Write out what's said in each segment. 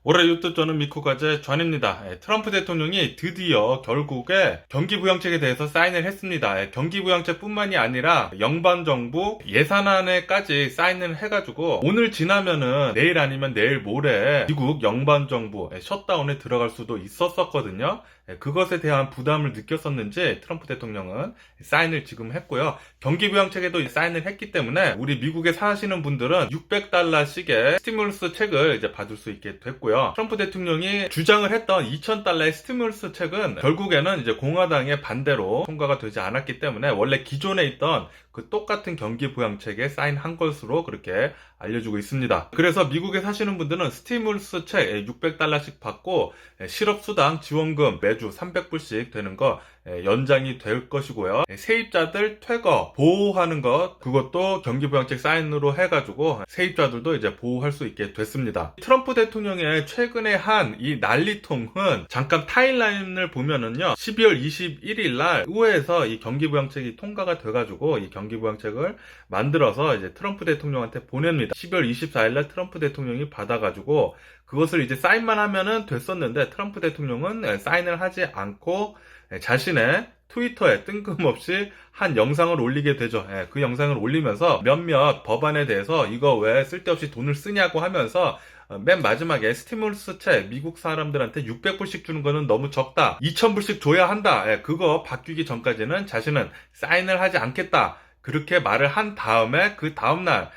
올해 유튜브 저는 미쿠가제 전입니다. 트럼프 대통령이 드디어 결국에 경기부양책에 대해서 사인을 했습니다. 경기부양책뿐만이 아니라 연방정부 예산안에까지 사인을 해가지고 오늘 지나면은 내일 아니면 내일 모레 미국 연방정부 셧다운에 들어갈 수도 있었거든요. 그것에 대한 부담을 느꼈었는지 트럼프 대통령은 사인을 지금 했고요. 경기부양책에도 사인을 했기 때문에 우리 미국에 사시는 분들은 $600씩의 스티뮬러스 책을 이제 받을 수 있게 됐고요. 트럼프 대통령이 주장을 했던 $2,000의 스티뮬러스 책은 결국에는 이제 공화당의 반대로 통과가 되지 않았기 때문에 원래 기존에 있던 그 똑같은 경기부양책에 사인한 것으로 그렇게 알려주고 있습니다. 그래서 미국에 사시는 분들은 스티뮬러스 책 $600씩 받고 실업수당 지원금 매주 $300씩 되는 거 연장이 될 것이고요. 세입자들 퇴거 보호하는 것 그것도 경기부양책 사인으로 해가지고 세입자들도 이제 보호할 수 있게 됐습니다. 트럼프 대통령의 최근에 한 이 난리통은 잠깐 타임라인을 보면은요 12월 21일 날 의회에서 이 경기부양책이 통과가 돼가지고 이 경기부양책을 만들어서 이제 트럼프 대통령한테 보냅니다. 12월 24일 날 트럼프 대통령이 받아가지고 그것을 이제 사인만 하면은 됐었는데 트럼프 대통령은 사인을 하지 않고 자신의 트위터에 뜬금없이 한 영상을 올리게 되죠. 그 영상을 올리면서 몇몇 법안에 대해서 이거 왜 쓸데없이 돈을 쓰냐고 하면서 맨 마지막에 스티뮬러스 책 미국 사람들한테 $600씩 주는 거는 너무 적다. $2,000씩 줘야 한다. 그거 바뀌기 전까지는 자신은 사인을 하지 않겠다. 그렇게 말을 한 다음에 그 다음날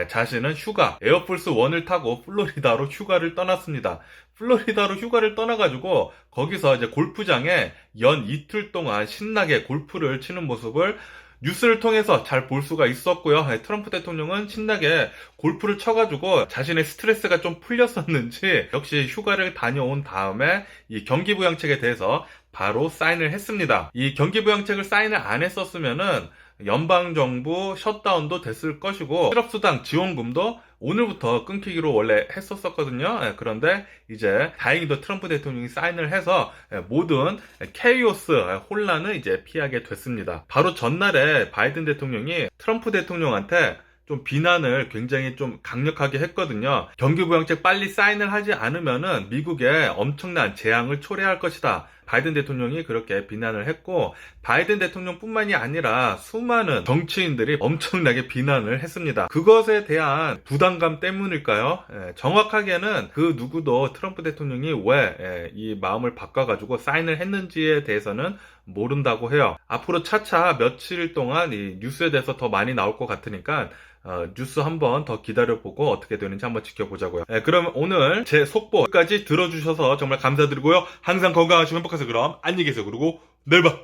자신은 휴가 에어포스 1을 타고 플로리다로 휴가를 떠났습니다. 플로리다로 휴가를 떠나가지고 거기서 이제 골프장에 연 이틀 동안 신나게 골프를 치는 모습을 뉴스를 통해서 잘 볼 수가 있었고요. 트럼프 대통령은 신나게 골프를 쳐가지고 자신의 스트레스가 좀 풀렸었는지 역시 휴가를 다녀온 다음에 이 경기부양책에 대해서 바로 사인을 했습니다. 이 경기부양책을 사인을 안 했었으면은 연방정부 셧다운도 됐을 것이고 실업수당 지원금도 오늘부터 끊기기로 원래 했었거든요. 그런데 이제 다행히도 트럼프 대통령이 사인을 해서 모든 케이오스 혼란을 이제 피하게 됐습니다. 바로 전날에 바이든 대통령이 트럼프 대통령한테 좀 비난을 굉장히 좀 강력하게 했거든요. 경기부양책 빨리 사인을 하지 않으면은 미국에 엄청난 재앙을 초래할 것이다. 바이든 대통령이 그렇게 비난을 했고 바이든 대통령뿐만이 아니라 수많은 정치인들이 엄청나게 비난을 했습니다. 그것에 대한 부담감 때문일까요? 정확하게는 그 누구도 트럼프 대통령이 왜 이 마음을 바꿔가지고 사인을 했는지에 대해서는 모른다고 해요. 앞으로 차차 며칠 동안 이 뉴스에 대해서 더 많이 나올 것 같으니까 뉴스 한번 더 기다려보고 어떻게 되는지 한번 지켜보자고요. 그럼 오늘 제 속보까지 들어주셔서 정말 감사드리고요. 항상 건강하시고 행복하세요. 그럼 안녕히 계세요. 그리고 내일 봐.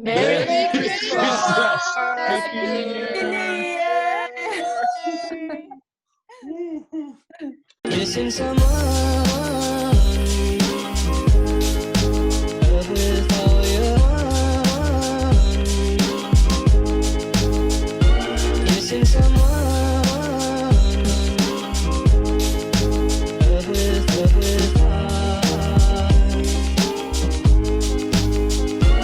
메리 크리스마스! Missing someone